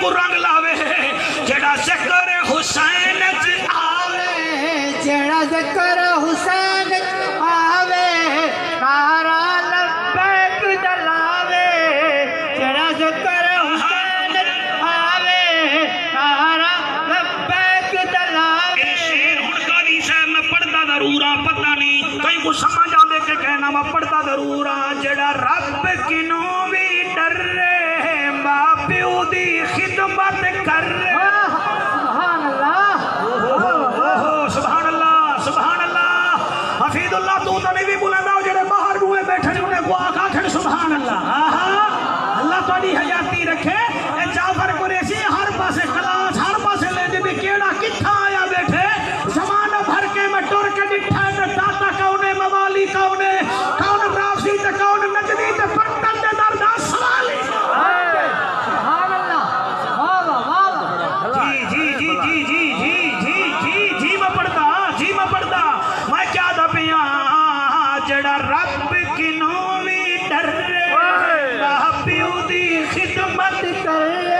کو رنگ لاوے جڑا ذکر حسین آوے جڑا ذکر حسین آوے نعرہ لبیک جلاوے جڑا ذکر حسین آوے نعرہ لبیک جلاوے قاضی صاحب میں پڑھتا ضرور ہاں پتہ نہیں کہیں کو سمجھ آندے کہ کہنا میں پڑھتا ضرور ہاں جڑا رب کنوں بھی ڈرے ماں پیو دی خدمت کر سبحان اللہ سبحان اللہ سبحان اللہ حفیظ اللہ تو نہیں بھی بلندا جڑے باہر روئے بیٹھے انہیں کو آقا کھڑ سبحان اللہ اللہ تھوڑی حیاتی رکھے اے جعفر قریشی ہر پاسے کلاس ہر پاسے لے دے بھی کیڑا کتھا آیا بیٹھے زمانہ بھر کے میں ٹر کے ڈٹھا تے داتا کونے موالی کونے کون رافضی تے کون نجدی تے پٹن دے دردا سوالی سبحان اللہ جی میں پڑھتا میں کیا دا پیا جڑا رب کنوں بھی ڈرے باپ پیو دی خدمت کرے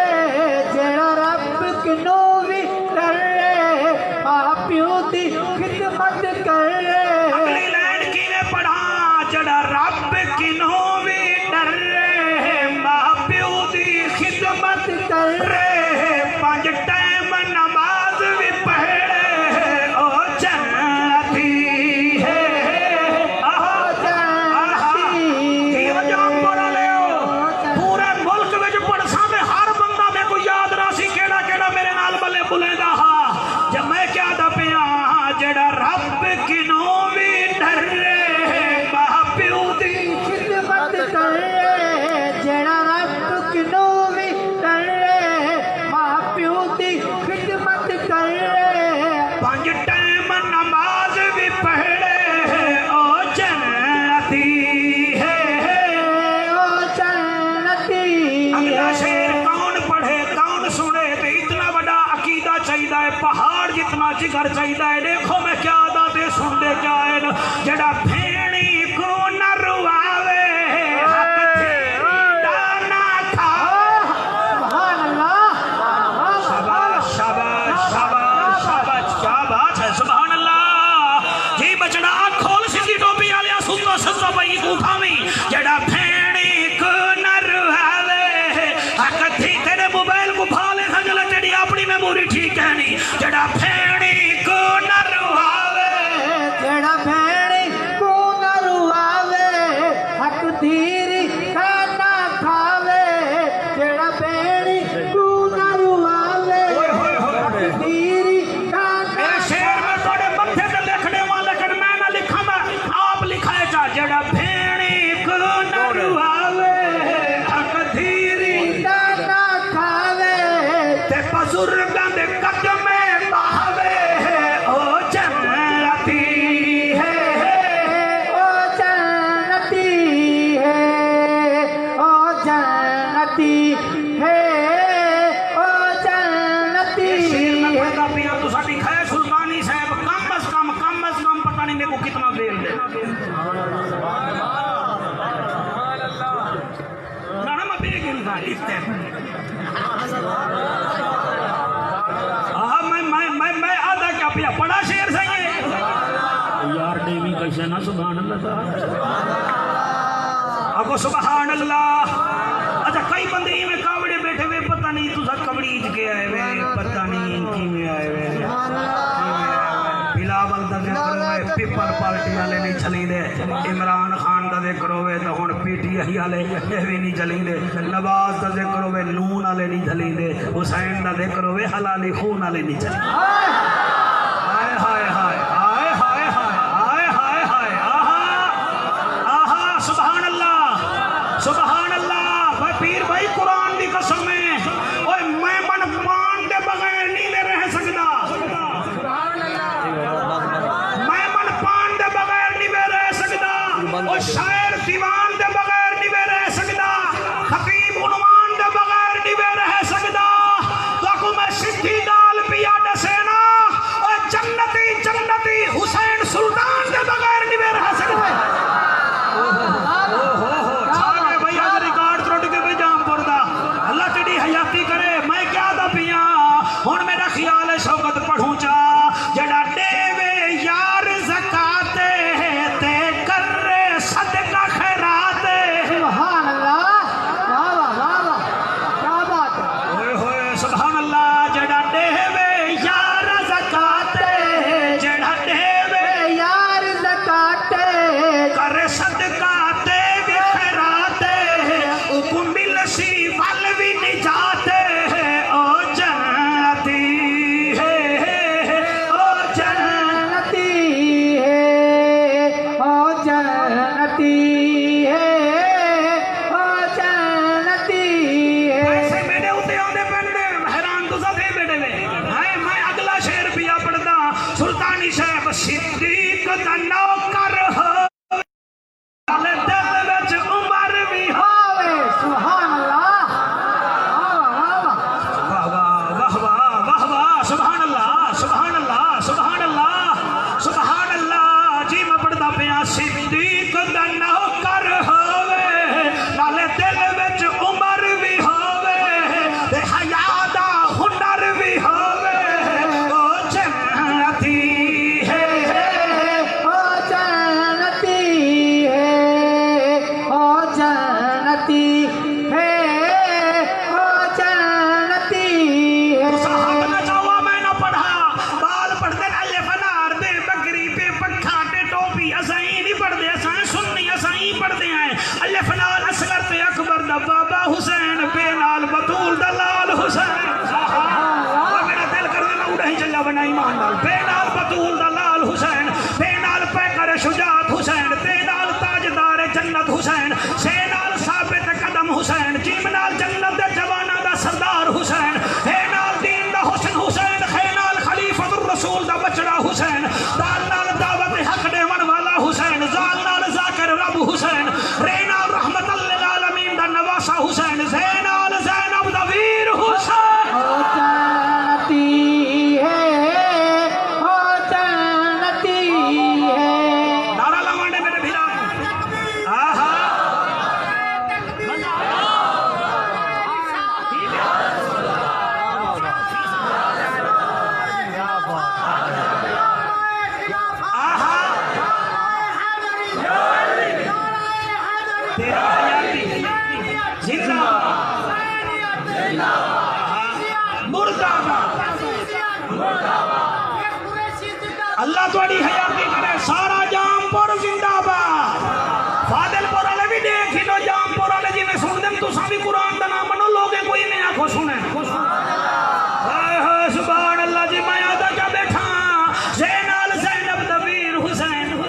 جڑا رب کنوں بھی کرے ماں پیو دی خدمت کرے اگلی لائن کی نے پڑھا جڑا رب کنوں بھی ڈرے باپ پیو دی خدمت کرے پانچ ٹائم نماز بھی پڑھے او جنتی پہاڑ جتنا جگر چاہیے دیکھو میں کیا دے سن دے کیا ہے جڑا بھیڑی کو نہ رواوے حق تھیڑا نہ تھا سبحان اللہ شاباش شاباش شاباش شاباش کیا بات ہے سبحان اللہ جی بچڑا کھول سکی ٹوپی آلیا سنتا سنتا بھائی کو کھامی جڑا بھیڑی کو نہ رواوے حق تھی تیرے موبائل کو بھالے سنجلے تیری اپنی میموری ٹھیک ہے نہیں جڑا بھیڑی کو نہ رواوے جڑا بھیڑی کو نہ رواوے حق تیری کھانا کھاوے جڑا بھیڑی کو نہ رواوے حق تیری کھانا میرے شعر میں توڑے متھے تے لکھنے والے کر میں نہ لکھا میں آپ لکھائے جا جڑا بھیڑی کو نہ رواوے حق تیری کھانا کھاوے تے بزرگاں دے قدمے بہاوے او جنتی او جنتی ہے او جنتی ہے او جنتی شیر میں پڑھتا پیا تو ساڑی کھائے سلطانی صاحب کم از کم پتہ نہیں میرے کو کتنا دیر دے نانا میں بے گل تھا لکھتے میں آدھا کیا پیا پڑھا شیر سے یہ یار دیوی کیسے نا سبحان اللہ اگو سبحان اللہ اچھا کئی بندے ہی میں کاوڑے بیٹھے ہوئے پتہ نہیں تو سب کبڑی اج کے آئے ہوئے پتہ نہیں کی میں آئے ہوئے بلاول دا ذکر ہوئے پیپل پارٹی والے نہیں چلی دے عمران خان دا ذکر ہوئے تو ہن پی ٹی آئی والے یہ بھی نہیں چلی دے نواز دا ذکر ہوئے نون والے نہیں چلی دے حسین دا ذکر ہوئے حلالی خون والے نہیں چلی ہائے ہائے ہائے ہائے ہائے ہائے ہائے ہائے آہا سبحان اللہ سبحان اللہ بھائی پیر بھائی قرآن دی قسم میں اوے میں من مان دے بغیر نہیں لے رہ سکتا میں من پان دے بغیر نہیں میں رہ سکتا اور شاعر دیوان دے بغیر نہیں میں رہ سکتا خطیب عنوان دے بغیر نہیں میں رہ سکتا تو میں سدھی دال پیا ڈسے نا اور جنتی سبحان اللہ جڑا دیوے یار زکات جڑا دیوے یار زکات کر صدقات بھی خیرات کو مل سی ول بھی نجات او جنتی ہے او جنتی جنتی ہے او جنتی ہے او جنتی ہے ایسے میرے ہوتے آدھے پہنے حیران تو ساتھ ہی بیٹھے ہوئے میں اگلا شعر پیا پڑھتا سلطانی صاحب صدیق دا نوکر ہو دل وچ عمر بھی ہو آوے سبحان اللہ واہ واہ واہ واہ واہ واہ سبحان اللہ سبحان اللہ سبحان اللہ سبحان اللہ جی میں پڑھتا پیا صدیق دا نوکر ہووے نالے دل وچ عمر بھی ہووے تے حیا دا ہنر بھی ہووے او جنتی ہے او جنتی ہے او جنتی ہے او جنتی ہے صاحب نہ چاہوا میں نہ پڑھا بال پڑھتے الف انار دے بکری پہ پکھا تے ٹوپی اسائیں نہیں پڑھتے اسائیں سنی اسائیں پڑھتے ہیں الف نال اصغر تے اکبر دا بابا حسین پہ نال بطول دا لال حسین اور میرا دل کر دینا اڑا ہی چلا بنا ایمان نال پہ نال بطول دا لال حسین پہ نال پیکر شجاعت حسین تے نال تاجدار جنت حسین سے نال ثابت قدم حسین جیم نال جنت دے جوانا دا سردار حسین ہے نال دین دا حسن حسین ہے نال خلیفۃ الرسول دا بچڑا حسین دال نال دعوت حق دے من والا حسین زال نال ذاکر رب حسین رے نال رحمت للعالمین دا نواسا حسین زین نال زینب دا ویر حسین او جنتی ہے او جنتی ہے نعرہ لگانے میرے بھیرا آہا آہا تیرا حیاتی زندہ مردہ اللہ توڑی حیاتی کرے سارا جام پور زندہ باد فادل پور والے بھی دیکھی لو جام پور والے جی میں سن دیں تو سابی قرآن دا نام منو لوگے کوئی نہیں آنکھو سنے سبحان اللہ جی میں آدھا کیا بیٹھا زینال زینب دبیر حسین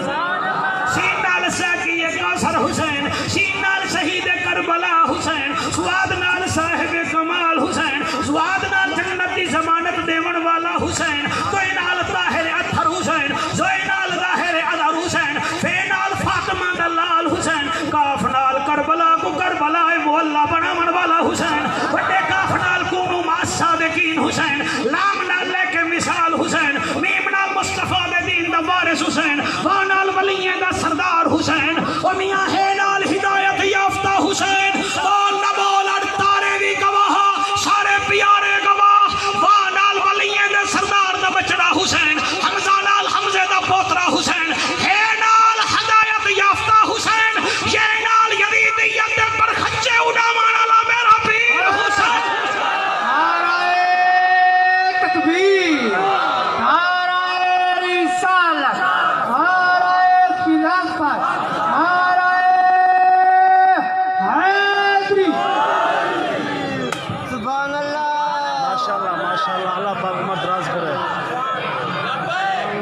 سینال ساکی کاثر حسین سینال شہید کربلا حسین سواد نال صاحب کمال حسین سواد نال جنتی ضمانت دیون والا حسین کوئی نال طاہر اطہر حسین زوئی نال ظاہر اظہر حسین فے نال فاطمہ دلال حسین کاف نال کربلا کو کربلا مولا بنا من والا حسین بڑے کاف نال کونو مع صادقین حسین لام نال لے کے مثال حسین میم نال مصطفیٰ دے دین دا وارث حسین وا نال ولیین دا سردار حسین و میاں ہے نال ہدایت یافتہ حسین بول نہ بول اڑ تارے بھی گواہ سارے پیارے گواہ وا نال ولیین دے سردار دا بچڑا حسین حمزہ نال حمزے دا پوترا حسین ہے نال ہدایت یافتہ حسین یہ نال یزیدیت دے پر خچے اڑاوان والا میرا پیر حسین نعرہ تکبیر نعرہ رسالت نعرہ خلافت نعرہ حیدری سبحان اللہ ماشاءاللہ اللہ پاک عمر دراز کرے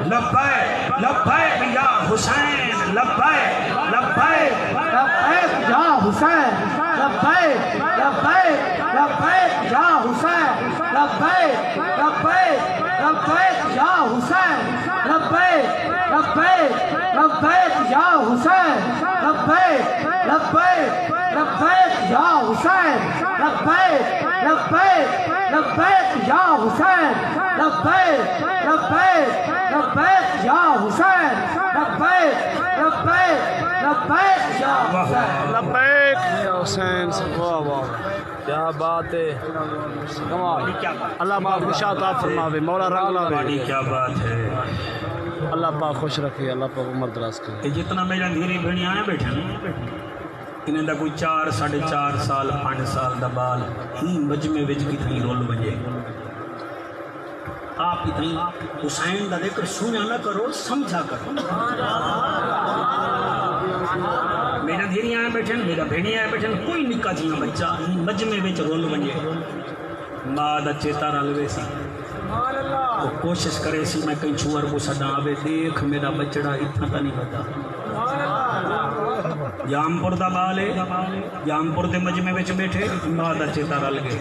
لبیک لبیک یا حسین لبیک لبیک لبیک یا حسین لبیک لبیک لبیک یا حسین لبیک لبیک لبیک یا حسین لبیک لبیک لبیک یا حسین لبیک لبیک لبیک یا حسین لبیک لبیک لبیک یا حسین لبیک لبیک لبیک یا حسین لبیک لبیک لبیک یا حسین لبیک یا حسین واہ واہ کیا بات ہے کمال اللہ پاک خوشات عطا فرماوے مولا رنگ لاوے بڑی کیا بات ہے اللہ پاک خوش رکھے اللہ پاک عمر دراز کرے کہ جتنا میرا دھیری بھیڑیاں ہیں بیٹھے ہیں انہیں دا کوئی 4 ساڑھے 4 سال 5 سال دا بال ہی مجمع وچ کتنی رول بجے آپ اتنی حسین دا ذکر سنیا نہ کرو سمجھا کرو میرا دھیری آئے بیٹھن میرا بھیڑی آئے بیٹھن کوئی نکا جینا بچہ مجمع وچ رول بجے ماں دا چیتا رلوے سی وہ کوشش کرے سی میں کہیں چھوڑ کو سڈا آوے دیکھ میرا بچڑا اتنا تا نہیں ہوتا جامپور دا بالے جامپور دے مجمع وچ بیٹھے ماں دا چیتا رل گئے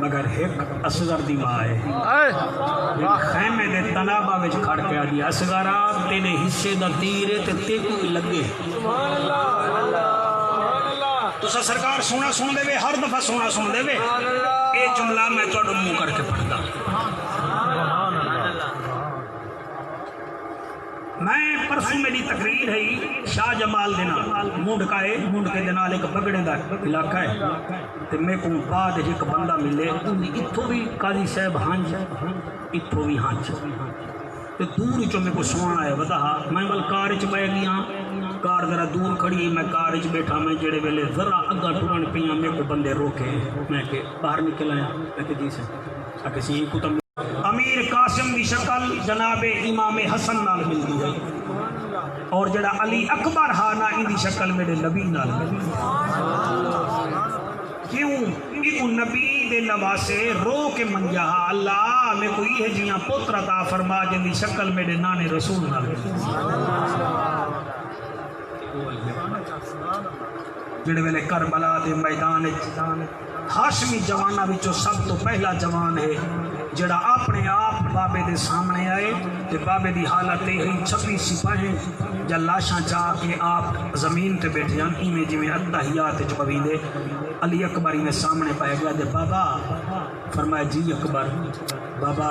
مگر ایک اصغر دی ماں ہے خیمے دے تنابہ وچ کھڑ کے آدھی اصغرہ تیرے حصے دا تیرے تے تے کوئی لگے تو سرکار سونا سن دے وے ہر دفعہ سونا سن دے وے اے جملہ میں تو منہ کر کے پڑھتا میں پرسوں میری تقریر ہے شاہ جمال دینا مونڈ کا ہے مونڈ کے دنال ایک بگڑے دا علاقہ ہے تو میں کو بعد ایک بندہ ملے اتھو بھی قاضی صاحب ہانج اتھو بھی ہانج تو دور چو میں کو سونا ہے بتا میں بل کار چ بہ گیا کار ذرا دور کھڑی میں کار چ بیٹھا میں جڑے ویلے ذرا اگا ٹرن پیاں میں کو بندے روکے میں کہ باہر نکل آیا میں کہ جی سے کسی کو تم امیر قاسم دی شکل جناب امام حسن نال ملتی ہے اور جڑا علی اکبر ہانا ان دی شکل میرے نبی نال ملتی کیوں ایک نبی دے نواسے رو کے منجا اللہ میں کوئی ہے جیاں پتر عطا فرما جن دی شکل میرے نانے رسول نال ملتی جڑے ویلے کربلا دے میدان ہاشمی جوانہ وچوں سب تو پہلا جوان ہے جڑا اپنے آپ بابے دے سامنے آئے تے بابے دی حالت ہی 26 سپاہی جا لاشاں چاہ کے آپ زمین تے بیٹھے ہیں ایمیں جی میں اتحیات چ پویندے علی اکبر میں سامنے پائے گیا دے بابا فرمایا جی اکبر بابا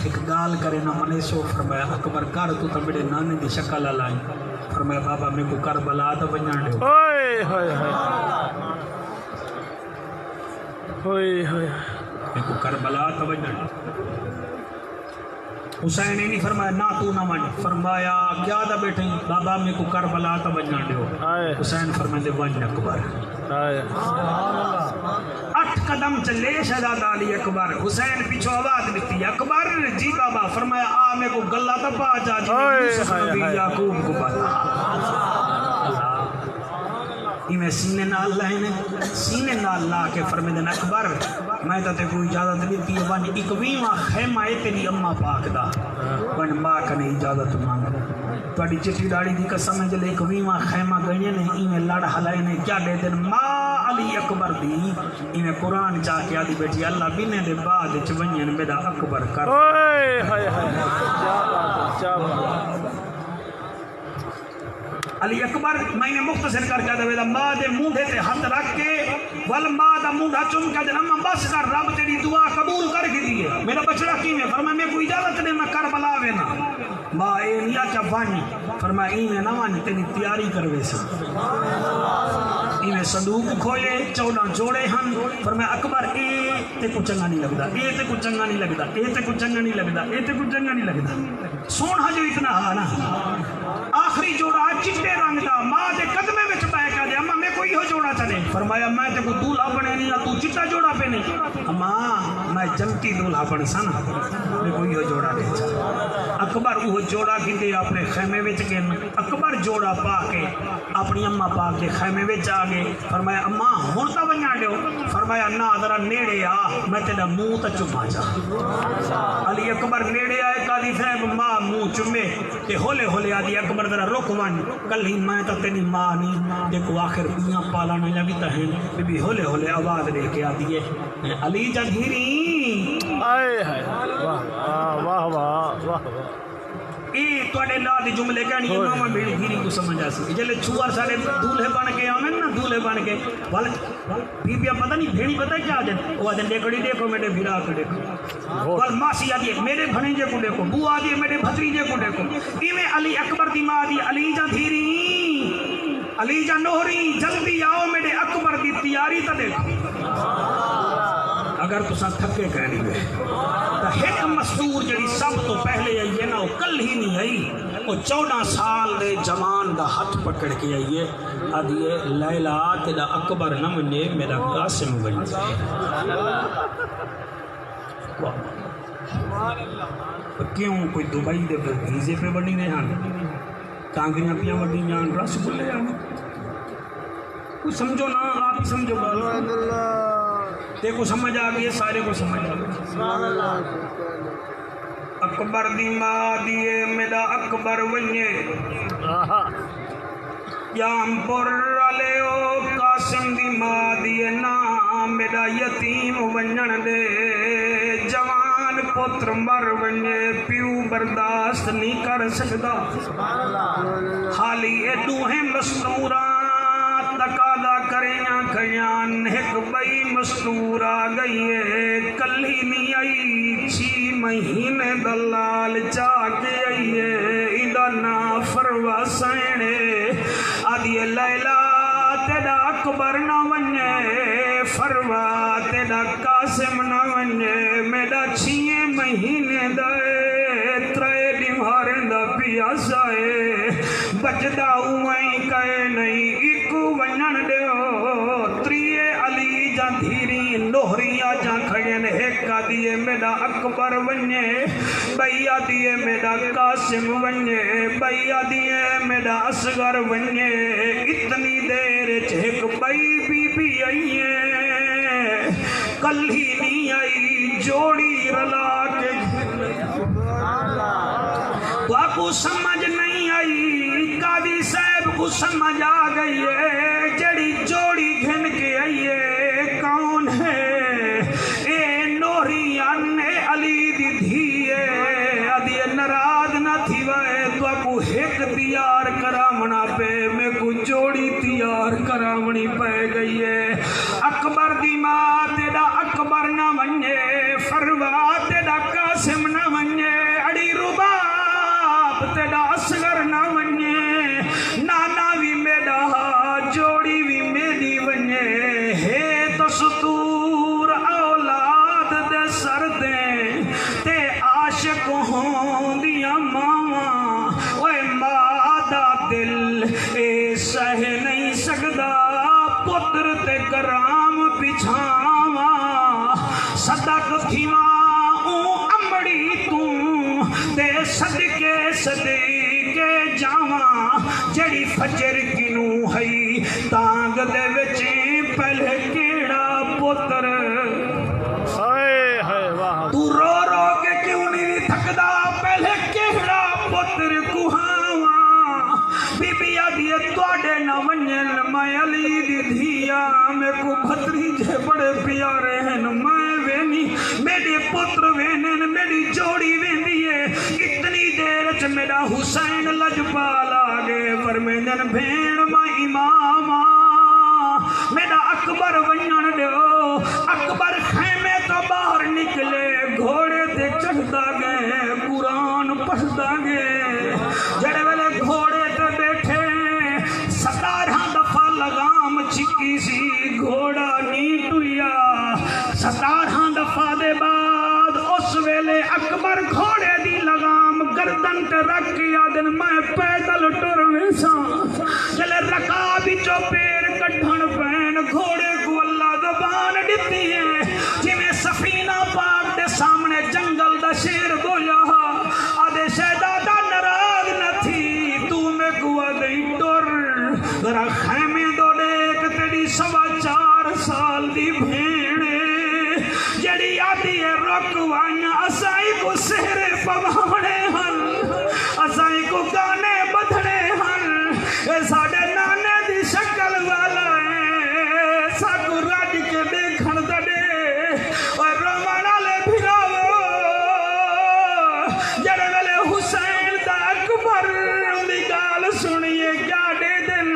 ایک گال کرے نہ منے سو فرمایا اکبر کر تو میرے نانے دی شکل لائی فرمایا بابا میں کو کربلا تو ونجان ڈیو میں کو کربلا تو ونجان حسین نے نہیں فرمایا نہ تو نہ من فرمایا کیا دا بیٹھے بابا میں کو کربلا تو ونجان ڈیو حسین فرمائے دے ون اکبر 8 قدم چلے شہزادہ علی اکبر حسین پیچھو آواز دیتی اکبر جی بابا فرمایا آ میں کو گلہ تا پا جا جی یوسف نبی یعقوب کو پتا میں سینے نال لائنے سینے نال لا کے فرمیدن اکبر میں تا تے کوئی اجازت نہیں تھی ون 21واں خیمہ ہے تیری اماں پاک دا ون ماں کنے اجازت مانگ تواڈی چٹی داڑی دی قسم ہے جلے 21واں خیمہ گئے نے ایویں لڑ ہلائے نے کیا دے دن ماں علی اکبر دی ایویں قرآن چاہ کے آدھی بیٹھی اللہ بینے دے بعد چ ونجن میرا اکبر کر اوئے ہائے ہائے کیا بات ہے کیا بات علی اکبر میں نے مختصر کر کے دے ماں دے منڈے تے ہاتھ رکھ کے ول ماں دا منڈا چوم کے دے اما بس کر رب تیری دعا قبول کر کے دیے میرا بچڑا کیویں فرمایا میں کوئی اجازت نہیں میں کربلا وینا ماں اے نیا چا ون فرمایا ایویں نہ ون تیری تیاری کروے سا ایویں صندوق کھولے 14 جوڑے ہن فرمایا اکبر اے تے کو چنگا نہیں لگدا اے تے کو چنگا نہیں لگدا اے تے کو چنگا نہیں لگدا اے تے کو چنگا نہیں لگدا سونا جو اتنا ہا نا آخری جوڑا چٹے رنگ دا ماں دے قدمے وچ بیٹھ کے دے اما میں کوئی ہو جوڑا چلے فرمایا میں تے کو دولہا بنے نہیں تو چٹا جوڑا پہ نہیں اما میں جنتی دولہا بن سن میں کوئی ہو جوڑا نہیں چاہتا اکبر وہ جوڑا کیندے اپنے خیمے وچ گن اکبر جوڑا پا کے اپنی اما پاک دے خیمے وچ آ گئے فرمایا اما ہن تا ونجا ڈیو فرمایا نہ ذرا نیڑے آ میں تیرا منہ تے چوما جا علی اکبر نیڑے آئے قاضی صاحب ماں منہ چومے تے ہولے ہولے آدھی اکبر ذرا رک ون کل ہی میں تو تیری ماں نہیں دیکھو آخر بیاں پالانا یا بھی تہیں بھی ہولے ہولے آواز لے کے آدھی ہے علی جا گھیری آئے ہائے واہ واہ واہ واہ اے توڑے لا دی جملے کہنی ہے ماما میری گھیری کو سمجھا سی جلے چھوار سارے دولہے بن کے آمیں نا دولہے بن کے بی بیا پتہ نہیں بھیڑی پتہ کیا آجن وہ آجن دیکھڑی دیکھو میرے بھیرا کو دیکھو وال ماسی آدھی میرے بھنیجے کو دیکھو بو آدھی میرے بھتریجے کو دیکھو ایویں علی اکبر دی ماں دی علی جا دھیری علی جا نوہری جلدی آؤ میرے اکبر دی تیاری تا دیکھو اگر تساں تھکے کہنی ہوئے ایک مستور جڑی سب تو پہلے آئی ہے نا وہ کل ہی نہیں آئی وہ 14 سال دے جوان دا ہاتھ پکڑ کے آئی ہے آدھیے لیلا تیرا اکبر نہ منجے میرا قاسم بنجے کیوں کوئی دبئی دے ویزے پہ بڑی نہیں آن کانگریاں پیاں بڑی جان رس بلے آن کوئی سمجھو نا آپ ہی سمجھو گا تے کو سمجھ آ گئی سارے کو سمجھ آ گئی اکبر دی ماں دیے میرا اکبر ونجے جام پر والے او قاسم دی ماں دیے نا میرا یتیم ونجن دے جوان پتر مر ونجے پیو برداشت نہیں کر سکدا خالی اے دوہیں مستوراں تقاضا کریاں کھیان ایک بئی مستور آ گئی ہے کل ہی نہیں آئی 6 مہینے دلال چاہ کے آئی ہے ادھا نا فروا سینے آدھی لیلا تیرا اکبر نہ ونجے فروا تیرا قاسم نہ ونجے میرا 6 مہینے دے 3 دیواریں دا پیاسا ہے بچدا ہوئیں کہے نہیں ایکو ونجن دیو 3 علی جا دھیری نوہریا جا کھڑین ایکا دیئے میرا اکبر ونجے بھیا دیئے میرا قاسم ونجے بھیا دیئے میرا اصغر ونجے اتنی دیر ایک بھائی بی بی آئیے کل ہی نہیں آئی جوڑی رلا کے تو آپ کو سمجھ نہیں آئی قاضی صاحب کو سمجھ آ گئی ہے جڑی جوڑی گھن کے آئی ہے کون ہے اے نوری انے علی دی دھیے ادھی ناراض نہ تھی وے تو آپ کو ایک تیار کرامنا پہ میں کو جوڑی تیار کرامنی پہ گئی ہے اکبر دی ماں تیرا اکبر نہ ونجے فروا تیرا قاسم نہ ونجے اڑی رباب تیرا اصغر نہ ونجے نانا بھی میرا جوڑی بھی میری ونجے ہے دستور اولاد دے سر دیں تے عاشق ہوں دیا ماما اوے مادہ دل اے سہ نہیں سکدا پتر تے کرام پچھاوا صدق تھیواں اون امڑی توں تے صدقے صدقے جاواں جڑی فجر کنوں ہئی تانگ دے وچ پہلے کیڑا پتر تو رو رو کے کیوں نہیں تھکدا پہلے کیڑا پتر کہاواں بی بی آدھیے تواڈے نہ ونجن میں علی دی دھیا میں کو بھتریجے بڑے پیارے ہیں میں وینی میرے پتر وینن میری جوڑی ویندی ہے اتنی دیر چ میرا حسین لجپال آگے فرمیندن بھین میں اماما میرا اکبر ونجن دیو اکبر خیمے تو باہر نکلے گھوڑے تے چڑھتا گئے قرآن پڑھتا گئے جڑے ویلے گھوڑے تے بیٹھے 17 دفعہ لگام چکی سی گھوڑا نہیں ٹویا 17 دفعہ دے بعد اس ویلے اکبر گھوڑے دی لگام گردن تے رکھ کے آدن میں پیدل ٹر ویساں جلے رکابی چو پیر کٹھن پین گھوڑے کو اللہ زبان دیتی ہے جی میں سفینہ پاک دے سامنے جنگل دا شیر بویا آدھے شہدادہ ناراض نہ تھی تو میں کو آدھے ٹر ذرا خیمے دو دیکھ تیری 4.25 سال دی بھیڑے جڑی آدھی ہے رکوائیاں اسائی کو سہرے پوانے ہن اسائی کو گانے بدھنے ہن اے ساڑے نانے دی شکل والا ہے ساکو راج کے دیکھن دے اور رومانہ لے بھراو جڑے ویلے حسین دا اکبر دی گال سنیے کیا دے دن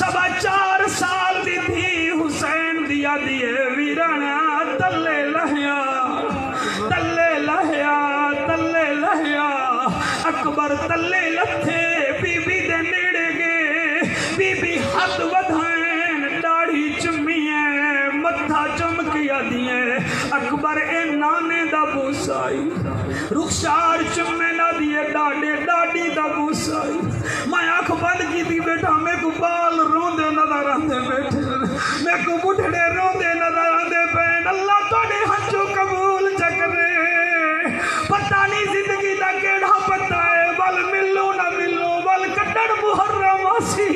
4.25 سال دی تھی حسین دیا دیے ویرانا تلے لہیا تلے لہیا تلے لہیا اکبر تلے لتھے بی بی دے نیڑے گے بی بی ہاتھ ودھائیں داڑھی چمیے متھا چمکیا دیے اکبر اے نانے دا بوسائی رخسار چمے نہ دیے ڈاڈے ڈاڈی دا بوسائی میں آنکھ بند کی تھی بیٹھا میں کو بال روندے نظر آندے بیٹھے میں کو بڑھڑے روندے نظر آندے پین اللہ توڑے ہنچو قبول چکرے پتہ نہیں زندگی دا کیڑا پتہ ہے بل ملو نہ ملو بل کٹڑ محرم آسی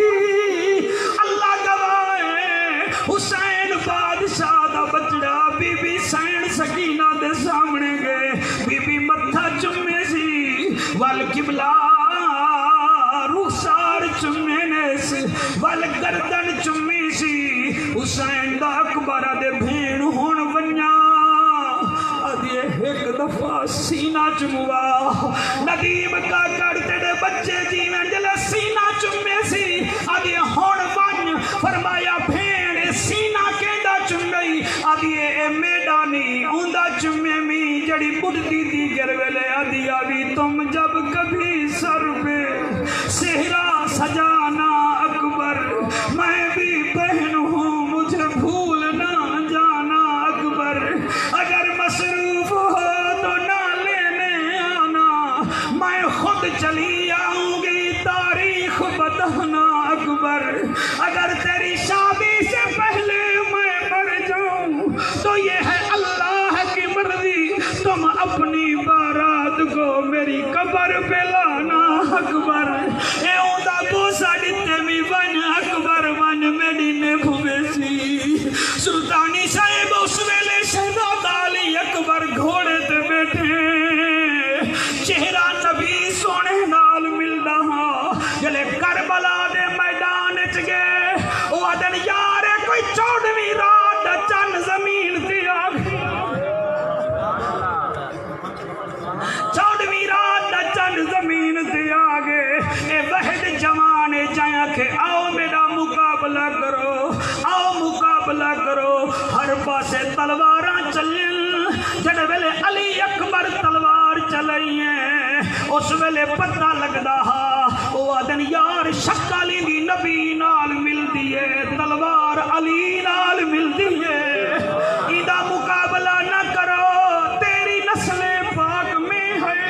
اللہ گواہ حسین بادشاہ دا بچڑا بی بی سین سکینہ دے سامنے گئے بی بی متھا چمے سی والقبلہ رخسار چمے نے سی والگردن چمی سی حسین دا اکبر دے بھین ہون ونیا ادھے ایک دفعہ سینہ چموا ندیم کا کرتے دے بچے جیویں جلے سینہ چمے سی ادھے ہون ون فرمایا بھین سینہ کیندا چم گئی ادھے اے میڈانی اوندا چمے می جڑی بڑھتی دی گرویلے ادھی آوی تم جب کبھی سر پہ صحرا سجانا اکبر میں بھی بہن ہوں مجھے بھول نہ جانا اکبر اگر مصروف ہو تو نہ لینے آنا میں خود چلی آؤں گی تاریخ بتانا اکبر اگر تیری شادی سے پہلے میں مر جاؤں تو یہ ہے اللہ کی مرضی تم اپنی بارات کو میری قبر پہ لانا اکبر اے اوندا بوسا دیتے می ون اکبر ون میری نے بھوے سی سلطانی صاحب اس ویلے شہزاد علی اکبر گھوڑے تے بیٹھے چہرہ نبی سونے نال ملدا ہاں جلے کربلا دے میدان وچ گئے او آدن یار کوئی 14ویں رات دا چن زمین تے آ گیا 14ویں رات دا چن زمین تے آ گئے اے وحد جوانے چاہیا کہ آؤ میرا مقابلہ کرو آؤ مقابلہ کرو ہر پاسے تلواراں چلن جڑے ویلے علی اکبر تلوار چلائی ہیں اس ویلے پتہ لگدا ہا او آدن یار شک علی دی نبی نال ملدی ہے تلوار علی نال ملدی ہے ایدہ مقابلہ نہ کرو تیری نسل پاک میں ہے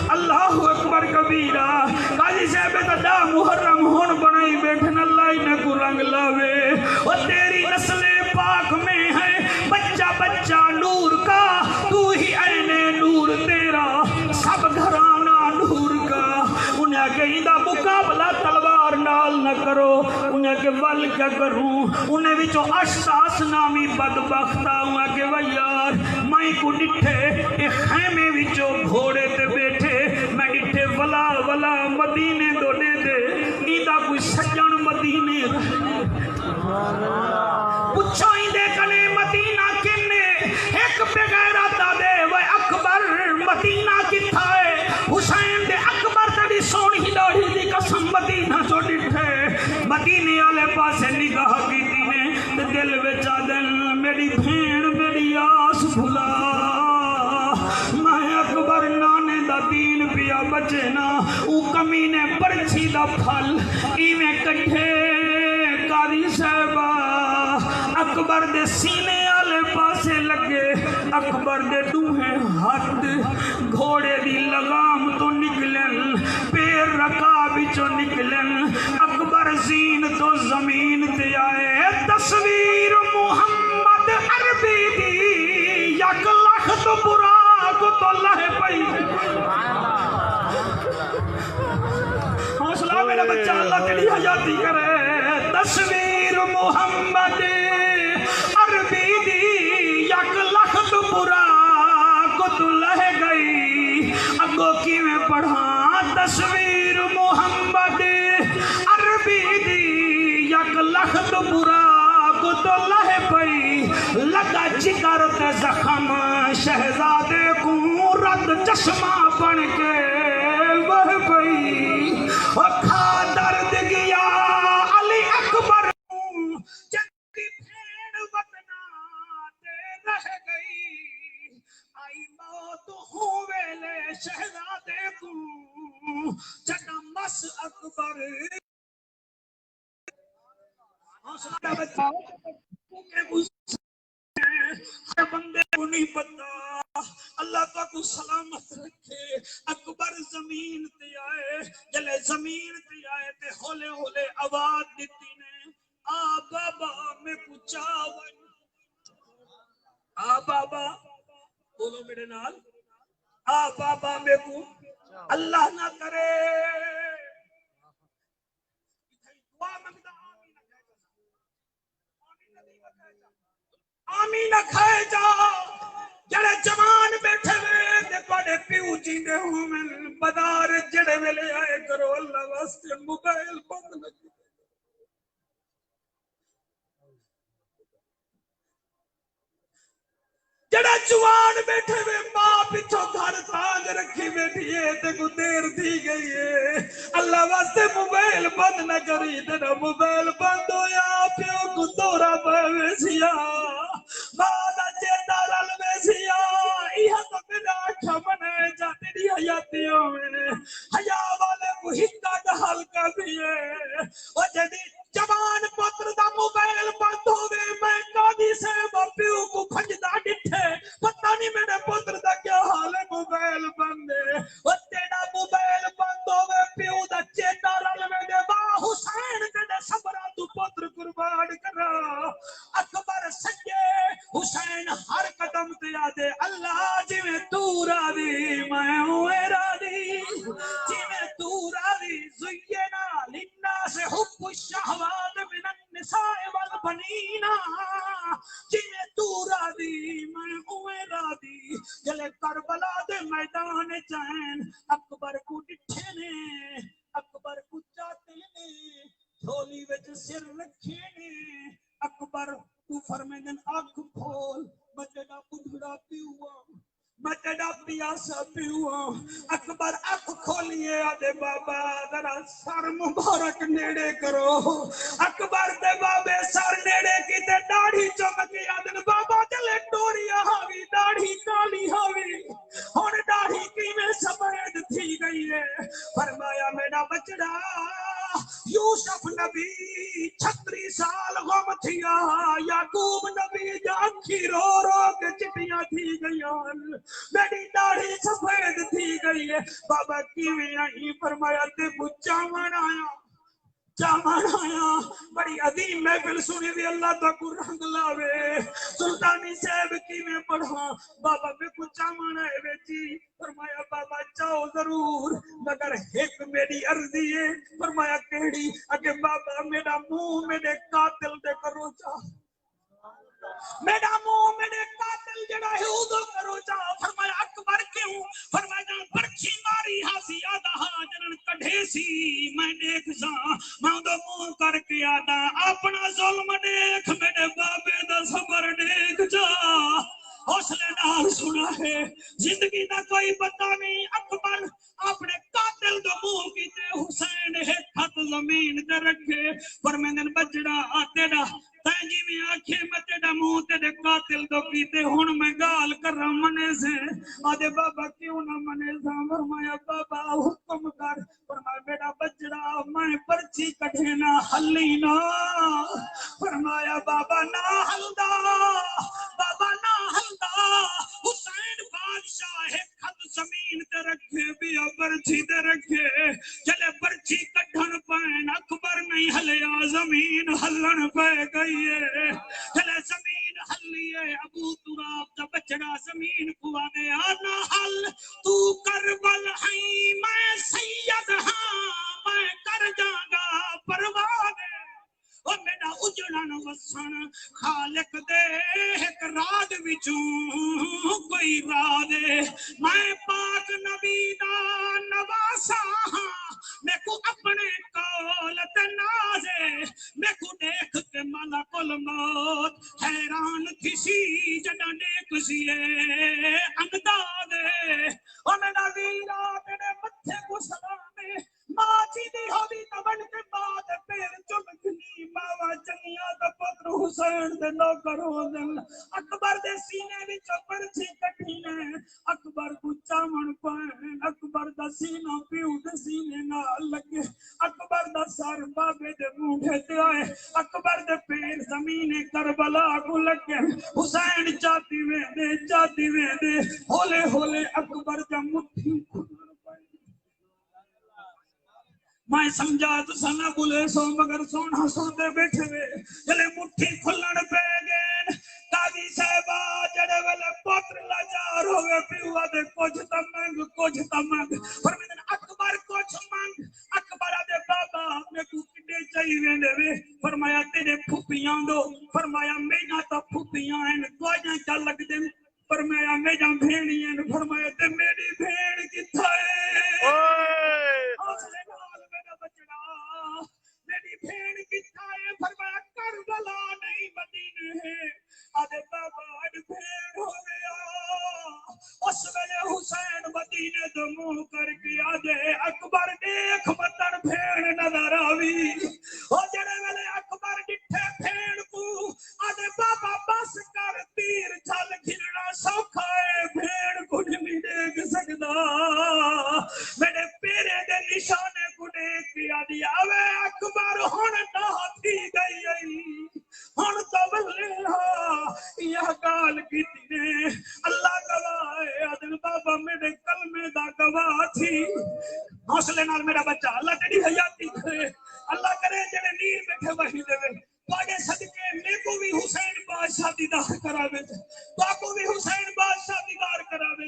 اللہ اکبر کبیرہ قاضی صاحب دا محرم ہون بنائی بیٹھن اللہ انہیں کو رنگ لاوے اور تیری نسل پاک میں ہے بچہ بچہ نور کا تو ہی عین نور تیرا سب گھرانہ نور کا انہیں کہ ایدہ مقابلہ تلوار نال نہ کرو انہیں کہ ول کیا کروں انہیں بھی جو اشتاس نامی بدبختہ ہوا کہ ویار میں کو ڈٹھے ایک خیمے بھی جو گھوڑے تے بیٹھے میں ڈٹھے ولا ولا مدینے دوڑے دے ایدہ کوئی سجن مدینے پچھو ایندے کنے مدینہ کنے ایک بغیرتا دے وہ اکبر مدینہ کی تھائے حسین دے اکبر تڑی سونی داڑھی دی قسم مدینہ جو ڈٹھے مدینے آلے پاسے نگاہ کی دینے دل وچا دل میری بھین میری آس بھلا میں اکبر نانے دا دین پیا بچے نا او کمینے پرچھی دا پھل ایویں کٹھے قاضی صاحبہ اکبر دے سینے آلے پاسے لگے اکبر دے دوہیں ہاتھ گھوڑے دی لگام تو نکلن پیر رکاب چو نکلن اکبر زین تو زمین تے آئے تصویر محمد عربی دی یک لکھ تو برا کو تو لہ پئی حوصلہ میرا بچہ اللہ کے لیے حیاتی کرے تصویر محمد عربی دی یک لکھ تو برا کو تو لہ گئی اگو کی میں پڑھا تصویر محمد عربی دی یک لکھ تو برا کو تو لہ پئی لگا جگر تے زخم شہزادے کو رد چشمہ بن کے بہ پئی کھا درد گیا علی اکبر جنگی بھین وطنا تے رہ گئی آئی موت ہوئے شہزادے کو جگہ مس اکبر حوصلہ بچہ کو نہیں پتا اللہ تو کو سلامت رکھے اکبر زمین تے آئے جلے زمین تے آئے تے ہولے ہولے آواز دیتی نے آ بابا میں پوچھا آ بابا بولو میرے نال آ بابا میں کو اللہ نہ کرے دعا منگدا آمین کھائے جا جڑے جوان بیٹھے ہوئے تے بڑے پیو جیندے ہوویں بازار جڑے ویلے آئے کرو اللہ واسطے موبائل بند نہ کرو جڑا جوان بیٹھے ہوئے ماں پیچھو گھر تاج رکھی بیٹھی ہے تے کو دیر دی گئی ہے اللہ واسطے موبائل بند نہ کری تیرا موبائل بند ہویا پیو کو دورہ پہ سیا ماں چیتا رل میں سیا یہ تو میرا آنکھا منے جاتی دی حیاتیوں میں حیا والے کو ہکا ڈھال کا بھی ہے وہ جدی جوان پتر دا موبائل بند ہوئے میں قاضی سے پیو کو کھجدا ڈٹھے پتہ نہیں میرے پتر دا کیا حال ہے موبائل بند ہے وہ تیرا موبائل بند ہوئے پیو دا چیتا رل میں دے با حسین کدے صبرہ تو پتر قربان کرا اکبر سجے حسین ہر قدم تے آدے اللہ جی میں تو راضی میں ہوئے راضی جی میں تو راضی زینا للناس حب الشہوات من النساء والبنین جی میں تو راضی میں ہوئے راضی جلے کربلا دے میدان چین اکبر کو ڈٹھے نے اکبر کو چاہتے نے جھولی وچ سر رکھے نے اکبر تو فرمیدن آنکھ کھول میں تیرا بدھڑا پیوا میں تیرا پیاسا پیوا اکبر آنکھ کھولیے آدھے بابا ذرا سر مبارک نیڑے کرو اکبر دے بابے سر نیڑے کی تے داڑھی چمکی آدھن بابا چلے ٹوریا ہاوی داڑھی کالی ہاوی ہون داڑھی کی میں سفید تھی گئی ہے فرمایا میرا بچڑا یوسف نبی 36 سال غم تھیا یعقوب نبی جانکھی رو رو کے چٹیاں تھی گئیاں میری داڑھی سفید تھی گئی ہے بابا کیویں آئی فرمایا تے کو چاون آیا بڑی عظیم محفل سنی دی اللہ تو کو رنگ لاوے سلطانی صاحب کی میں پڑھا بابا میں کو چاون آئے بیٹی فرمایا بابا چاہو ضرور مگر ایک میری عرضی ہے فرمایا کیڑی اگے بابا میرا منہ میرے قاتل دے کرو چاہ میرا منہ میرے قاتل جڑا ہے ادو کرو جا فرمایا اکبر کیوں فرمایا پرچھی ماری ہاسی آدھا ہاں جنن کڑھے سی میں دیکھ سا میں دو منہ کر کے آدھا اپنا ظلم دیکھ میرے بابے دا صبر دیکھ جا حوصلے نال سنا ہے زندگی دا کوئی پتہ نہیں اکبر اپنے قاتل دو منہ کیتے حسین ایک ہاتھ زمین تے رکھے پر میں نے بچڑا تیرا تینجی میں آنکھیں میں تیرا منہ تیرے قاتل دو کیتے ہون میں گال کر رہا منے سے آدھے بابا کیوں نہ منے سے فرمایا بابا حکم کر فرمایا میرا بچڑا میں پرچی کٹھے نہ حلی نہ فرمایا بابا نہ حلدہ بابا نہ حلدہ حسین بادشاہ ہے خط زمین تے رکھے بیا پرچی تے رکھے چلے پرچی کٹھن پین اکبر نہیں ہلیا زمین ہلن پہ گئی ہے چلے زمین ہلیے ابو تراب دا بچڑا زمین کو آنے آنا حل تو کربل ہیں میں سید ہاں میں کر جاگا پروانے اور میرا اجڑن وسن خالق دے ایک راج وچوں کوئی رادے میں پاک نبی دا نواسا ہاں میں کو اپنے کول تے نازے میں کو دیکھ کے ملک الموت حیران تھی سی جڑا دیکھ سیے اندازے اور میرا ویرا میرے متھے کو سلامے ماں جی دی ہوئی تبن کے بعد پیر چمکنی ماوا چنیا دا پتر حسین دے نوکر ہو دن اکبر دے سینے وچ پرچی کٹھی نے اکبر کو چاون پائن اکبر دا سینہ پیو دے سینے نال لگے اکبر دا سر بابے دے موڈے تے آئے اکبر دے پیر زمین کربلا کو لگے حسین جاتی ویندے ہولے ہولے اکبر دا مٹھی میں سمجھا تو سنا بولے سو مگر سونا سوندے بیٹھے وے جلے مٹھی کھلن پہ گئے قاضی صاحبہ جڑے ویلے پوتر لاچار ہوئے پیوا دے کچھ تمنگ فرمیدن اکبر کچھ منگ اکبر دے بابا میں کو کڈے چاہی ویندے وے فرمایا تیرے پھوپیاں دو فرمایا مینا تا پھوپیاں ہیں کوئی چا لگ دے فرمایا مینا بھیڑی ہیں فرمایا تے میری بھیڑ کتھا ہے میری بھیڑ کتھا ہے فرمایا کربلا نہیں مدینے ہے آدھے بابا اڈ بھیڑ ہو گیا اس ویلے حسین مدینے دو منہ کر کے آدھے اکبر دیکھ مدن بھیڑ نظر آوی او جڑے ویلے اکبر ڈٹھے بھیڑ کو آدھے بابا بس کر تیر چھل گھرنا سوکھا ہے بھیڑ کو نہیں دیکھ سکتا میرے پیرے دے نشانے کو دیکھ کے آدھی آوے اکبر ہون نہ تھی گئی ہون تو بلے یہ گال کی تینے اللہ گواہ ہے عدل بابا میرے کلمے دا گواہ تھی حوصلے نال میرا بچہ اللہ تیری حیاتی کرے اللہ کرے جڑے نیر بیٹھے وہی دے تواڈے صدقے میں کو بھی حسین بادشاہ دیدار کراوے تو کو بھی حسین بادشاہ دیدار کراوے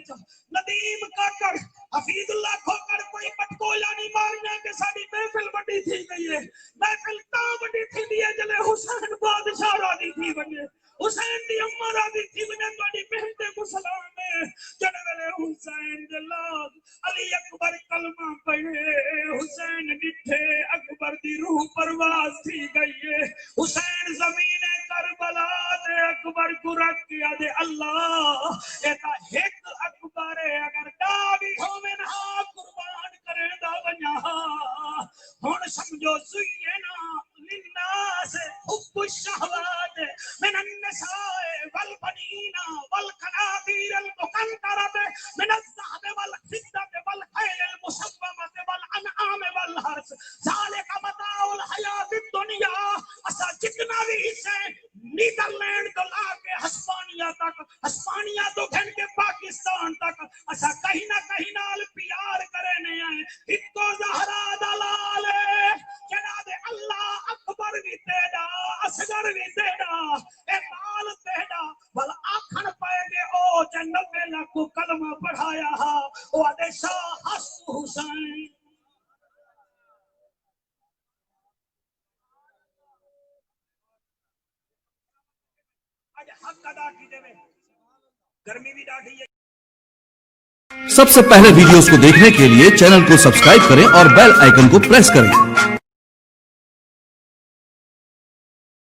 ندیم کاکڑ حفیظ اللہ کھوکر کوئی پٹکولا نہیں مارنا کہ ساری محفل بڑی تھی گئی ہے محفل تاں بڑی تھی دیئے جلے حسین بادشاہ راضی تھی بنے حسین دی امہ راضی تھی بنے تواڈی بہن مسلمان میں جڑے ویلے حسین جلال علی اکبر کلمہ پڑھے حسین ڈٹھے اکبر دی روح پرواز تھی گئی ہے حسین زمین کربلا دے اکبر کو رکھ کیا دے اللہ ایتا ایک اکبر اگر ڈاوی ہومن ہاں قربان کرے دا ونیا ہون سمجھو زینا للناس حب الشہوات من النساء والبنین والقناطیر المقنطرة من الذهب والفضة والخيل المسومة والأنعام والحرث ذلك متاع الحیاۃ الدنیا اسا جتنا بھی حصے نیدرلینڈ تو لا کے ہسپانیہ تو گھن کے پاکستان تک اسا کہیں نہ کہیں نال پیار کرنے آئے ہتو زہرا دلال جناب اللہ اکبر بھی تیڑا اصغر بھی تیڑا اے مال تیڑا بل آکھن پائے گے او جنب میں کو کلمہ پڑھایا ہا او آدھے شاہ حسن حسین سب سے پہلے ویڈیوز کو دیکھنے کے لیے چینل کو سبسکرائب کریں اور بیل آئیکن کو پریس کریں